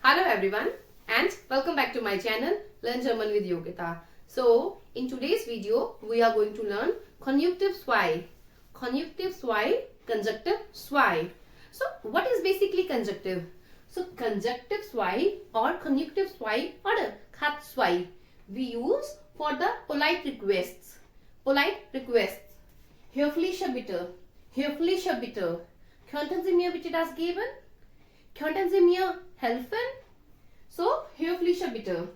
Hello everyone and welcome back to my channel Learn German with Yogeeta. So in today's video we are going to learn conjunctive zwei. Conjunctive zwei, conjunctive zwei. So what is basically conjunctive? So conjunctive zwei or conjunctive zwei or hat zwei we use for the polite requests. Polite requests. Höfliche Bitte. Höfliche Bitte. Könnten Sie mir bitte das geben? Könnten Sie mir helfen? So, höfliche Bitte.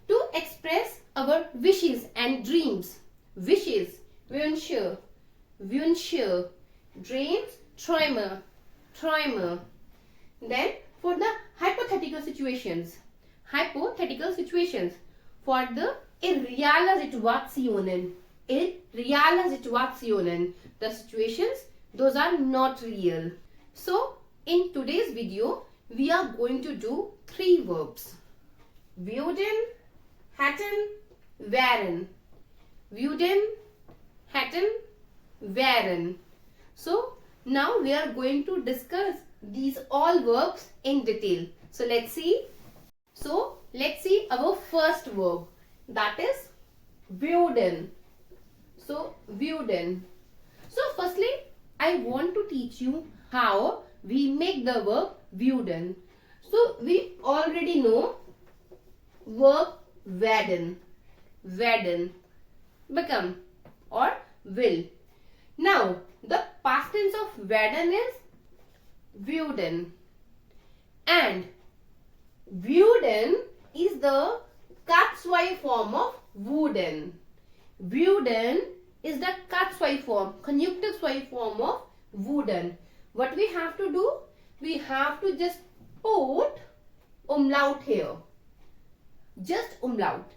To express our wishes and dreams. Wishes, Wünsche, Wünsche. Dreams, Träume, Träume. Then, for the hypothetical situations. Hypothetical situations. For the irreale Situationen. Irreale Situationen. The situations, those are not real. So, in today's video, we are going to do 3 verbs. WÜRDEN, HÄTTEN, WÄREN. WÜRDEN, HÄTTEN, WÄREN. So, now we are going to discuss these all verbs in detail. So, let's see. So, let's see our first verb. That is WÜRDEN. So, WÜRDEN. So, firstly, I want to teach you how we make the verb WÜRDEN. So we already know verb werden. Werden. Become or will. Now the past tense of werden is WÜRDEN. And WÜRDEN is the K2 form of WÜRDEN. WÜRDEN is the K2 form, conjunctive zwei form of WÜRDEN. What we have to do? We have to just put umlaut here. Just umlaut.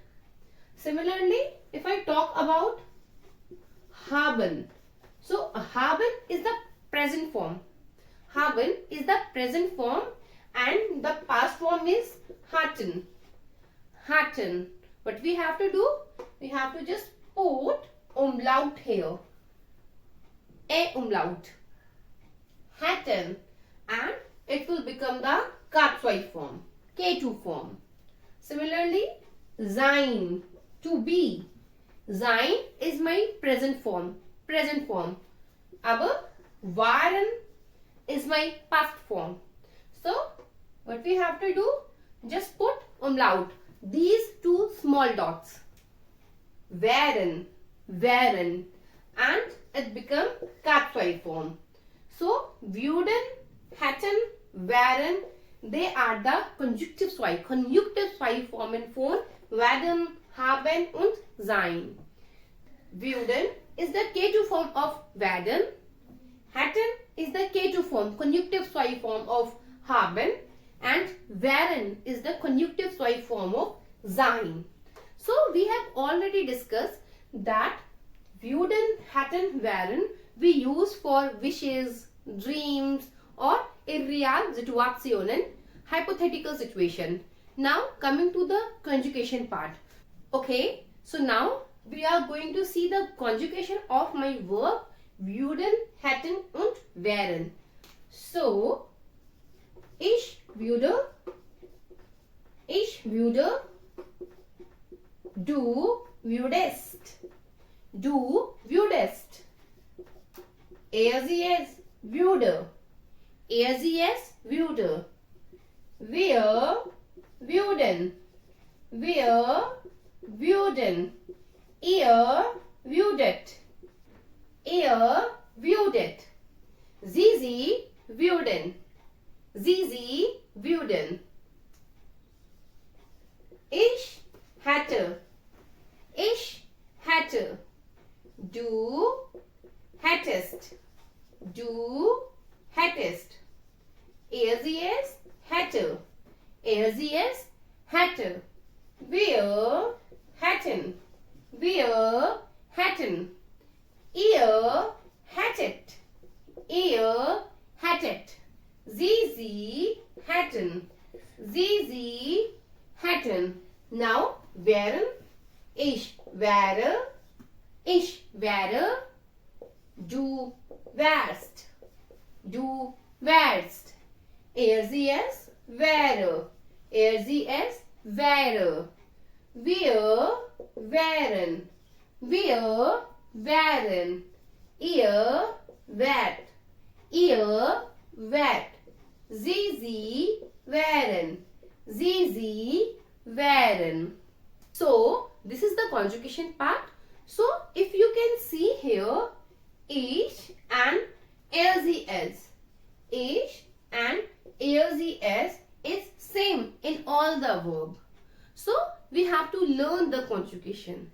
Similarly, if I talk about haben. So, haben is the present form. Haben is the present form and the past form is hatten. Hatten. What we have to do? We have to just put umlaut here. A umlaut. Hätten, and it will become the K2 form, K2 form. Similarly, sein, to be. Sein is my present form, present form. Aber waren is my past form. So, what we have to do? Just put umlaut, these 2 small dots. Wären, wären, and it become K2 form. So, WÜRDEN, HÄTTEN, WÄREN, they are the conjunctive zwei form in form werden, haben und sein. WÜRDEN is the K2 form of werden, HÄTTEN is the K2 form, conjunctive zwei form of haben, and WÄREN is the conjunctive zwei form of sein. So, we have already discussed that WÜRDEN, HÄTTEN, WÄREN we use for wishes, dreams or irreal Situationen, hypothetical situation. Now coming to the conjugation part. Okay, so now we are going to see the conjugation of my verb WÜRDEN, HÄTTEN und WÄREN. So, ich würde, du würdest, sie es würde, sie es würde, wir würden, ihr würdet, sie würden, würden. Ich hätte, du hättest, sie es hätte, wir hätten, ihr hättet, sie hätten. Now, wären, ich wäre, du wärst, sie es wäre. ERZS, wäre. Wir wären. Wir wären. Ihr wärt. Ihr wärt. Sie wären. Sie wären. So, this is the conjugation part. So, if you can see here, ich and LZS. Ich and LZS is same in all the verb. So, we have to learn the conjugation.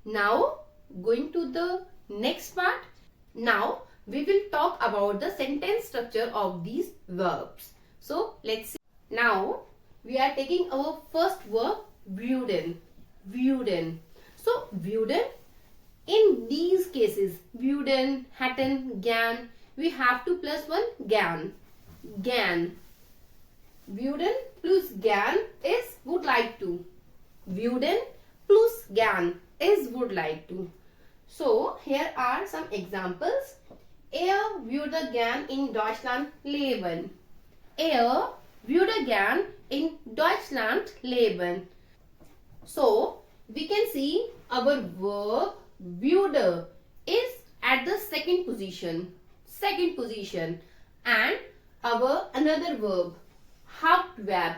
Now, going to the next part. Now, we will talk about the sentence structure of these verbs. So, let's see. Now, we are taking our first verb, WÜRDEN. WÜRDEN. So, WÜRDEN, in these cases, WÜRDEN, hätten, gern, we have to plus one gern. Gern. WÜRDEN plus gern is would like to. WÜRDEN plus gern is would like to. So, here are some examples. Würde gern in Deutschland leben. Würde gern in Deutschland leben. So, we can see our verb würde is at the second position. Second position. And our another verb, Hauptverb,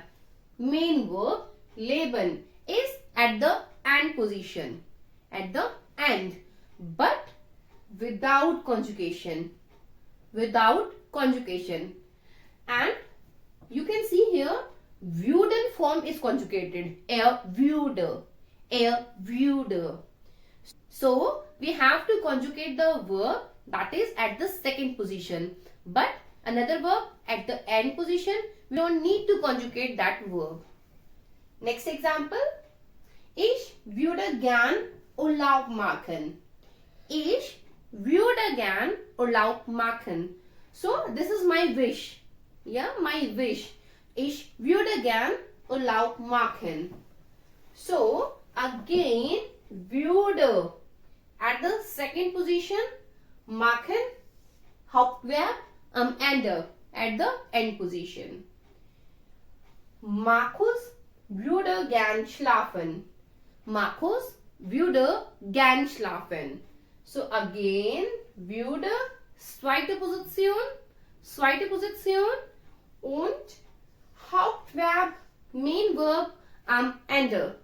main verb, leben, is at the end position. At the end. But without conjugation. Without conjugation. And you can see here, WÜRDEN form is conjugated. Würde. Würde. So, we have to conjugate the verb that is at the second position. But another verb at the end position, we don't need to conjugate that verb. Next example. Ich würde gern Urlaub machen. Ich würde gern Urlaub machen. So, this is my wish. Yeah, my wish. Ich würde gern Urlaub machen. So, again, würde at the second position, machen, Hauptverb, ende at the end position. Markus würde gern schlafen. Markus würde gern schlafen. So again, würde, zweite Position und Hauptverb, main verb am Ende,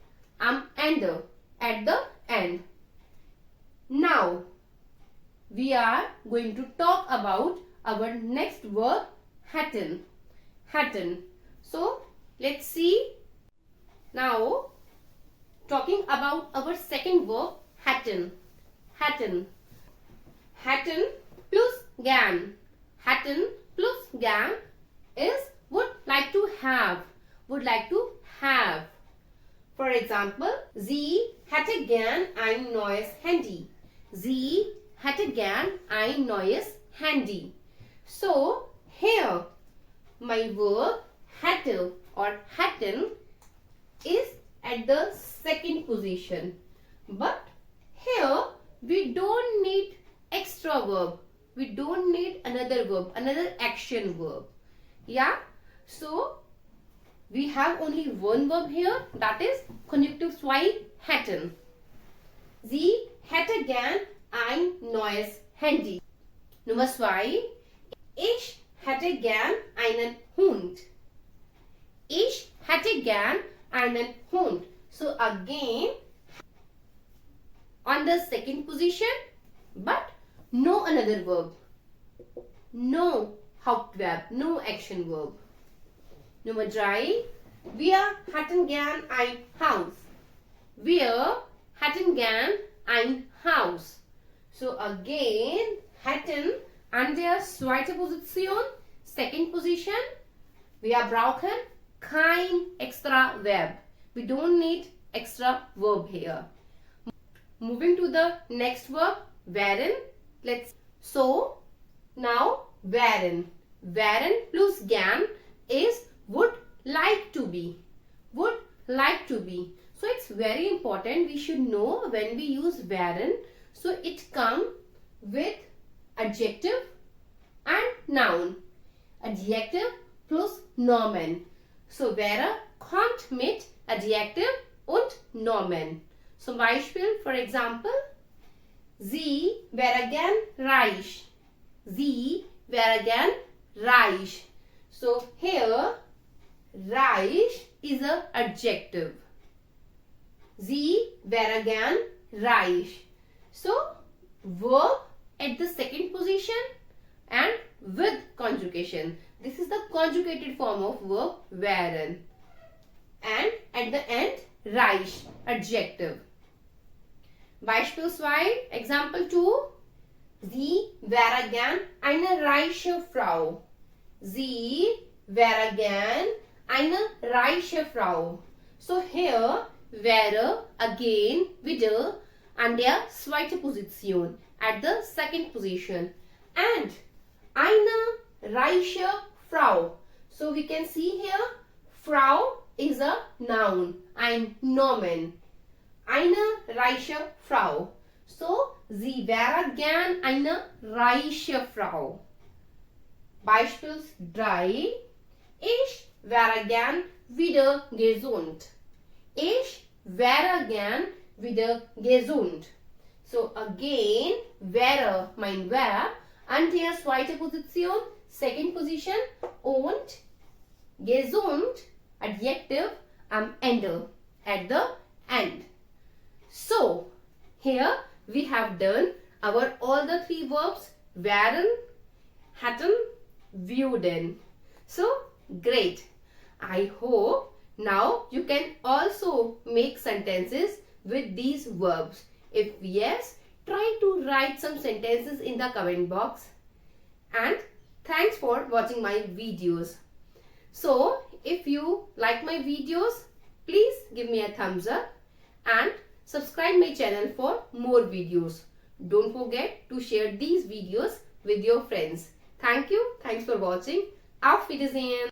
at the end. Now, we are going to talk about our next verb, hätten. Hätten. So, let's see. Now, talking about our second verb, hätten. Hätten. Hätten plus gern. Hätten plus gern is would like to have. Would like to have. For example, sie hätte gern ein neues Handy. Sie hätte gern ein neues Handy. So, here, my verb hätte or hätten is at the second position. But here, we don't need extra verb. We don't need another verb, another action verb. Yeah? So, we have only one verb here, that is Konjunktiv 2 hätten. Sie hätte gern ein neues Handy. Nummer 2. Ich hätte gern einen Hund. Ich hätte gern einen Hund. So again, on the second position, but no another verb. No Hauptverb, no action verb. Nummer 3. Wir hätten gern ein Haus. Wir hätten gern ein Haus. So again, hätten an der zweiten Position, second position, wir brauchen kein extra verb. We don't need extra verb here. Moving to the next verb, wären. So, now, wären. Wären plus gern is would like to be. Would like to be. So, it's very important we should know when we use wären. So, it comes with adjective and noun. Adjective plus Nomen. So wäre kommt mit Adjektiv und Nomen. Zum Beispiel, for example, sie wäre gern reich. Sie wäre gern reich. So here, reich is a adjective. Sie wäre gern reich. So verb at the second position and with conjugation. This is the conjugated form of verb wären. And at the end, reich, adjective. Beispiel 2, Example 2. Sie wäre gern eine reiche Frau. Sie wäre gern eine reiche Frau. So here, wäre again wieder an der zweiten Position, at the second position. And eine reiche Frau. So we can see here, Frau is a noun, ein Nomen. Eine reiche Frau. So, sie wäre gern eine reiche Frau. Beispiel 3. Ich wäre gern wieder gesund. Ich wäre gern wieder gesund. So, again, wäre mein Verb an der zweiten Position, second position, und gesund, adjective, am Ende, at the end. So, here we have done our all the three verbs, wären, hätten, würden. So, great. I hope now you can also make sentences with these verbs. If yes, try to write some sentences in the comment box. And thanks for watching my videos. So, if you like my videos, please give me a thumbs up and subscribe my channel for more videos. Don't forget to share these videos with your friends. Thank you. Thanks for watching. Auf Wiedersehen.